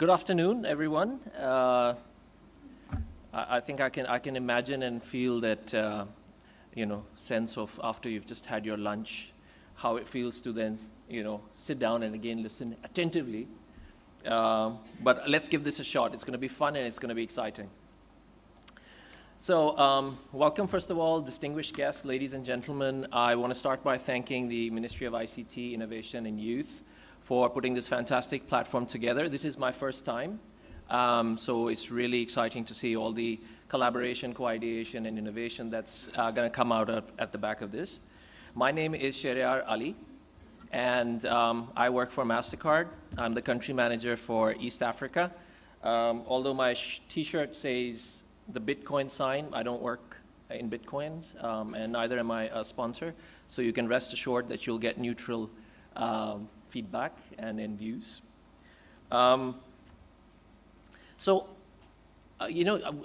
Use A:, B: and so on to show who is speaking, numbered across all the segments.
A: Good afternoon, everyone. I think I can imagine and feel that sense of after you've just had your lunch, how it feels to then sit down and again listen attentively. But let's give this a shot. It's going to be fun and it's going to be exciting. So welcome, first of all, distinguished guests, ladies and gentlemen. I want to start by thanking the Ministry of ICT, Innovation and Youth for putting this fantastic platform together. This is my first time, so it's really exciting to see all the collaboration, co-ideation, and innovation that's going to come out at the back of this. My name is Shehryar Ali, and I work for Mastercard. I'm the country manager for East Africa. Although my T-shirt says the Bitcoin sign, I don't work in Bitcoins, and neither am I a sponsor. So you can rest assured that you'll get neutral feedback and in views. I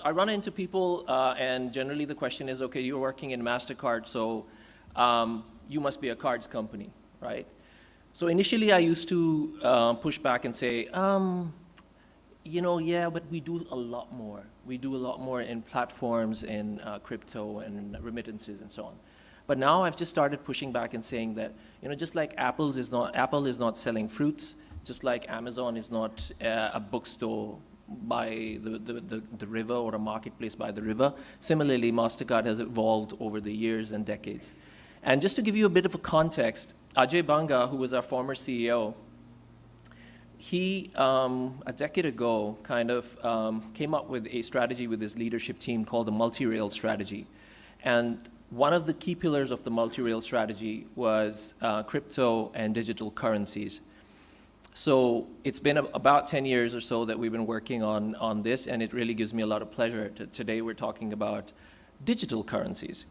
A: run into people and generally the question is, okay, you're working in Mastercard, so you must be a cards company, right? So initially I used to push back and say, yeah, but we do a lot more. We do a lot more in platforms, in crypto and remittances and so on. But now I've just started pushing back and saying that, just like Apple is not selling fruits, just like Amazon is not a bookstore by the river or a marketplace by the river, similarly, Mastercard has evolved over the years and decades. And just to give you a bit of a context, Ajay Banga, who was our former CEO, he, a decade ago, kind of came up with a strategy with his leadership team called the multi-rail strategy. And one of the key pillars of the multi-rail strategy was crypto and digital currencies. So it's been about 10 years or so that we've been working on this, and it really gives me a lot of pleasure. Today we're talking about digital currencies.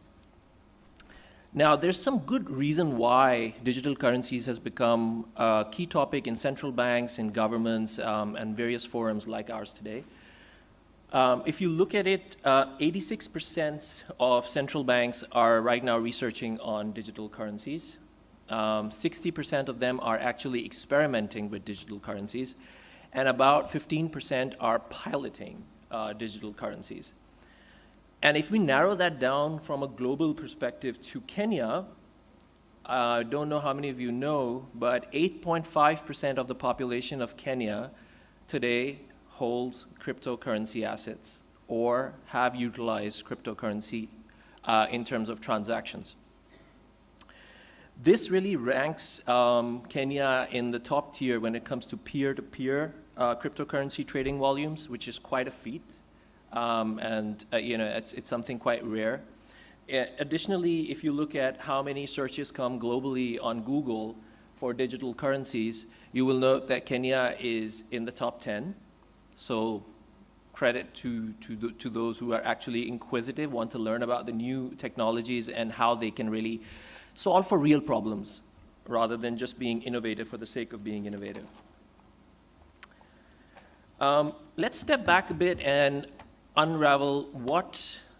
A: Now, there's some good reason why digital currencies has become a key topic in central banks, in governments, and various forums like ours today. If you look at it, 86% of central banks are right now researching on digital currencies. 60% of them are actually experimenting with digital currencies, and about 15% are piloting digital currencies. And if we narrow that down from a global perspective to Kenya, I don't know how many of you know, but 8.5% of the population of Kenya today holds cryptocurrency assets or have utilized cryptocurrency in terms of transactions. This really ranks Kenya in the top tier when it comes to peer-to-peer cryptocurrency trading volumes, which is quite a feat. It's something quite rare. Additionally, if you look at how many searches come globally on Google for digital currencies, you will note that Kenya is in the top 10. So credit to those who are actually inquisitive, want to learn about the new technologies and how they can really solve for real problems rather than just being innovative for the sake of being innovative. Let's step back a bit and unravel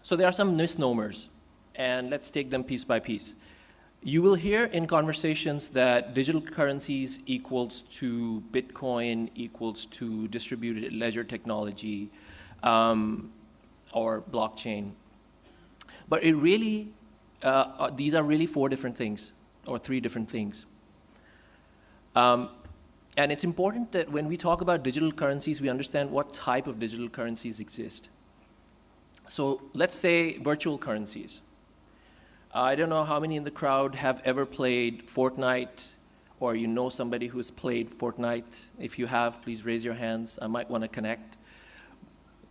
A: so there are some misnomers, and let's take them piece by piece. You will hear in conversations that digital currencies equals to Bitcoin, equals to distributed ledger technology, or blockchain. But it really, these are really four different things, or three different things. And it's important that when we talk about digital currencies, we understand what type of digital currencies exist. So let's say virtual currencies. I don't know how many in the crowd have ever played Fortnite, or you know somebody who's played Fortnite. If you have, please raise your hands. I might want to connect.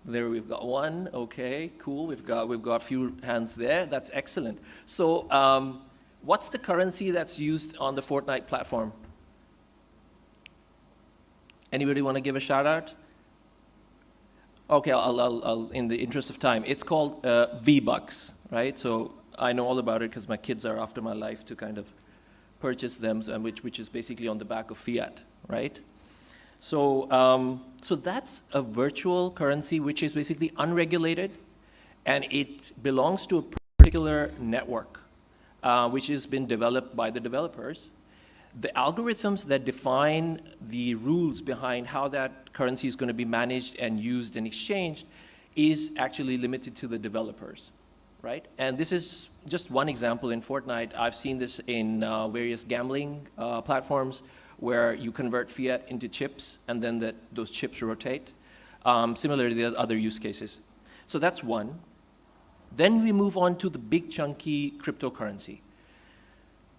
A: There we've got one. Okay, cool. We've got a few hands there. That's excellent. So what's the currency that's used on the Fortnite platform? Anybody want to give a shout out? Okay, I'll in the interest of time. It's called V-Bucks, right? So I know all about it because my kids are after my life to kind of purchase them, which is basically on the back of fiat, right? So, so that's a virtual currency which is basically unregulated, and it belongs to a particular network which has been developed by the developers. the algorithms that define the rules behind how that currency is going to be managed and used and exchanged is actually limited to the developers, right? And this is just one example in Fortnite. I've seen this in various gambling platforms where you convert fiat into chips and then those chips rotate. Similarly, there's other use cases. So that's one. Then we move on to the big chunky cryptocurrency.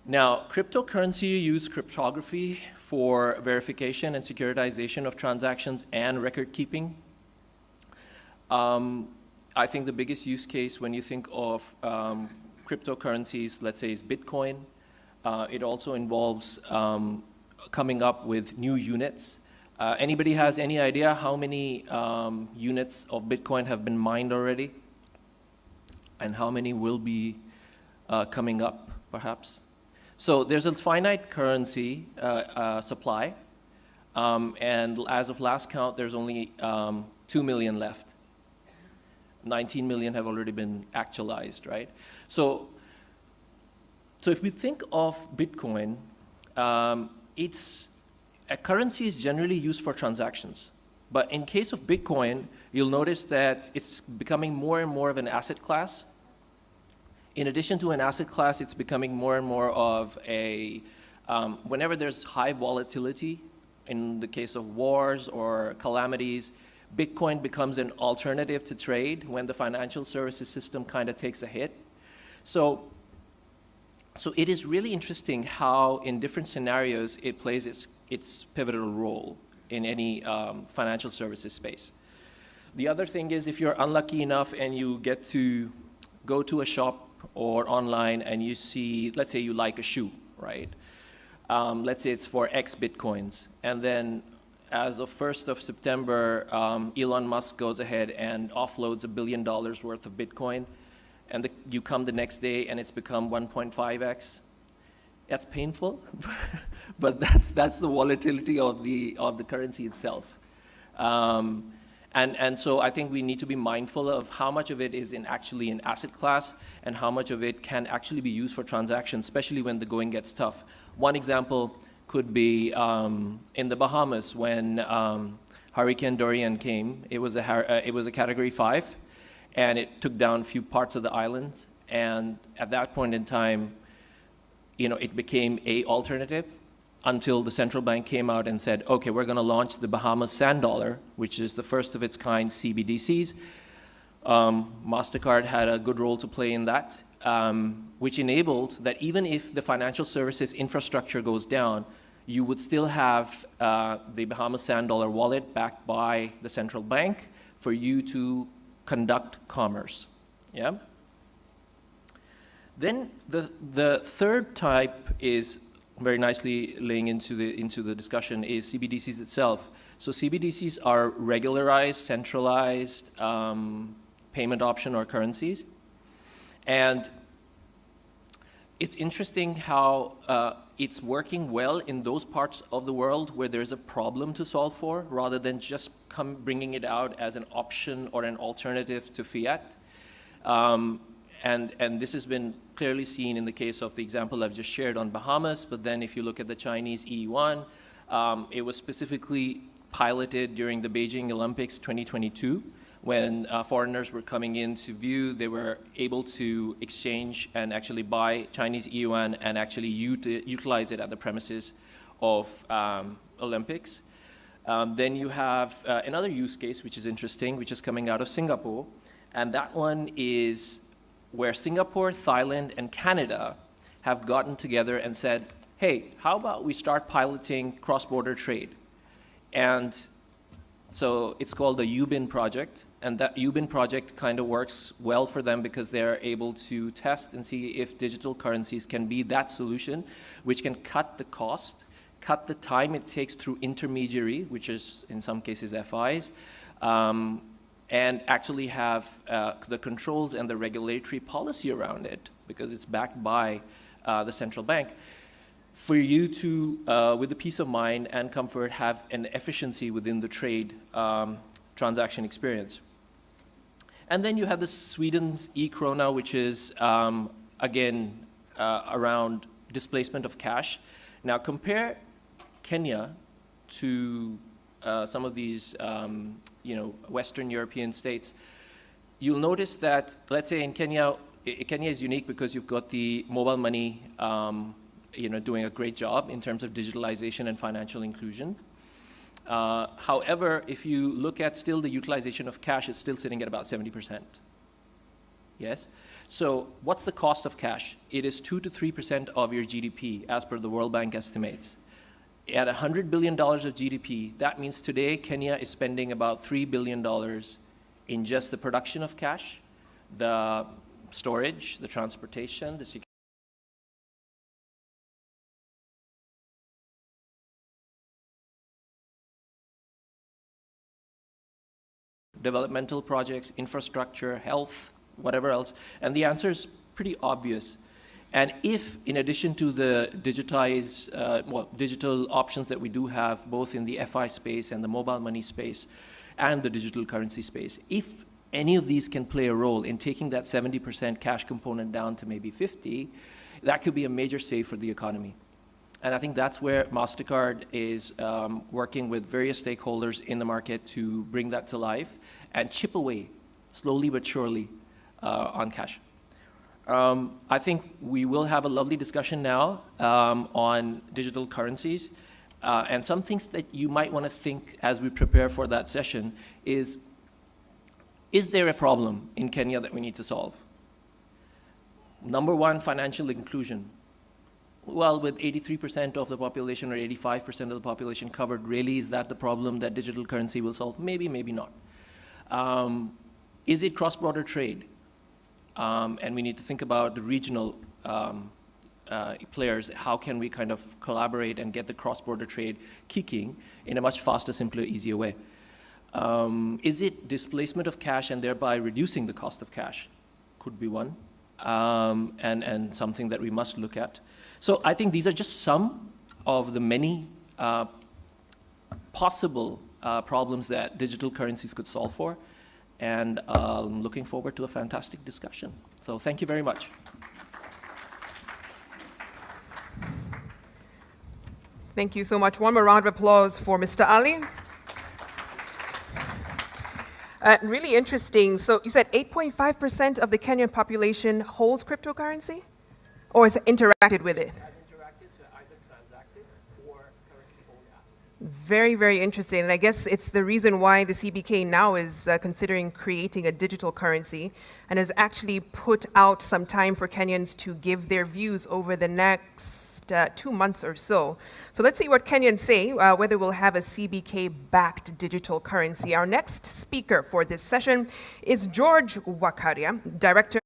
A: Now, cryptocurrency uses cryptography for verification and securitization of transactions and record keeping. I think the biggest use case when you think of cryptocurrencies, let's say, is Bitcoin. It also involves coming up with new units. Anybody has any idea how many units of Bitcoin have been mined already? And how many will be coming up, perhaps? So there's a finite currency supply, and as of last count, there's only 2 million left. 19 million have already been actualized, right? So if we think of Bitcoin, a currency is generally used for transactions. But in case of Bitcoin, you'll notice that it's becoming more and more of an asset class. In addition to an asset class, it's becoming more and more of a, whenever there's high volatility, in the case of wars or calamities, Bitcoin becomes an alternative to trade when the financial services system kind of takes a hit. So it is really interesting how in different scenarios it plays its pivotal role in any financial services space. The other thing is if you're unlucky enough and you get to go to a shop or online and you see, let's say you like a shoe, right? Let's say it's for X Bitcoins. And then as of 1st of September, Elon Musk goes ahead and offloads $1 billion worth of Bitcoin. And you come the next day and it's become 1.5x. That's painful, but that's the volatility of the currency itself. And so I think we need to be mindful of how much of it is actually an asset class and how much of it can actually be used for transactions, especially when the going gets tough. One example could be in the Bahamas when Hurricane Dorian came. It was a Category 5, and it took down a few parts of the island. And at that point in time, it became an alternative until the central bank came out and said, okay, we're going to launch the Bahamas Sand Dollar, which is the first of its kind CBDCs. Mastercard had a good role to play in that, which enabled that even if the financial services infrastructure goes down, you would still have the Bahamas Sand Dollar wallet backed by the central bank for you to conduct commerce. Yeah? Then the third type is very nicely laying into the discussion is CBDCs itself. So CBDCs are regularized, centralized payment option or currencies. And it's interesting how it's working well in those parts of the world where there's a problem to solve for, rather than just bringing it out as an option or an alternative to fiat. And this has been clearly seen in the case of the example I've just shared on Bahamas, but then if you look at the Chinese E-yuan, it was specifically piloted during the Beijing Olympics 2022, when foreigners were coming in to view. They were able to exchange and actually buy Chinese E-yuan and actually utilize it at the premises of Olympics. Then you have another use case which is interesting, which is coming out of Singapore, and that one is where Singapore, Thailand, and Canada have gotten together and said, hey, how about we start piloting cross-border trade? And so it's called the UBIN project, and that UBIN project kind of works well for them because they're able to test and see if digital currencies can be that solution, which can cut the cost, cut the time it takes through intermediary, which is in some cases FIs, and actually have the controls and the regulatory policy around it because it's backed by the central bank, for you to, with the peace of mind and comfort, have an efficiency within the trade transaction experience. And then you have the Sweden's e-krona, which is, again, around displacement of cash. Now compare Kenya to some of these Western European states. You'll notice that, let's say in Kenya, Kenya is unique because you've got the mobile money doing a great job in terms of digitalization and financial inclusion. However, if you look at still the utilization of cash, it's still sitting at about 70%. Yes? So what's the cost of cash? It is 2 to 3% of your GDP, as per the World Bank estimates. At $100 billion of GDP, that means today Kenya is spending about $3 billion in just the production of cash, the storage, the transportation, the security, developmental projects, infrastructure, health, whatever else. And the answer is pretty obvious. And if, in addition to the digital options that we do have, both in the FI space and the mobile money space and the digital currency space, if any of these can play a role in taking that 70% cash component down to maybe 50, that could be a major save for the economy. And I think that's where Mastercard is working with various stakeholders in the market to bring that to life and chip away, slowly but surely, on cash. I think we will have a lovely discussion now on digital currencies. And some things that you might want to think as we prepare for that session is there a problem in Kenya that we need to solve? Number one, financial inclusion. Well, with 83% of the population or 85% of the population covered, really, is that the problem that digital currency will solve? Maybe, maybe not. Is it cross-border trade? And we need to think about the regional players. How can we kind of collaborate and get the cross-border trade kicking in a much faster, simpler, easier way? Is it displacement of cash and thereby reducing the cost of cash? Could be one, and something that we must look at. So I think these are just some of the many possible problems that digital currencies could solve for. And I'm looking forward to a fantastic discussion. So thank you very much.
B: Thank you so much. One more round of applause for Mr. Ali. Really interesting. So you said 8.5% of the Kenyan population holds cryptocurrency? Or has interacted with it?
A: Has interacted to either transacted or currently hold assets.
B: Very, very interesting. And I guess it's the reason why the CBK now is considering creating a digital currency and has actually put out some time for Kenyans to give their views over the next 2 months or so. So let's see what Kenyans say, whether we'll have a CBK-backed digital currency. Our next speaker for this session is George Wakaria, Director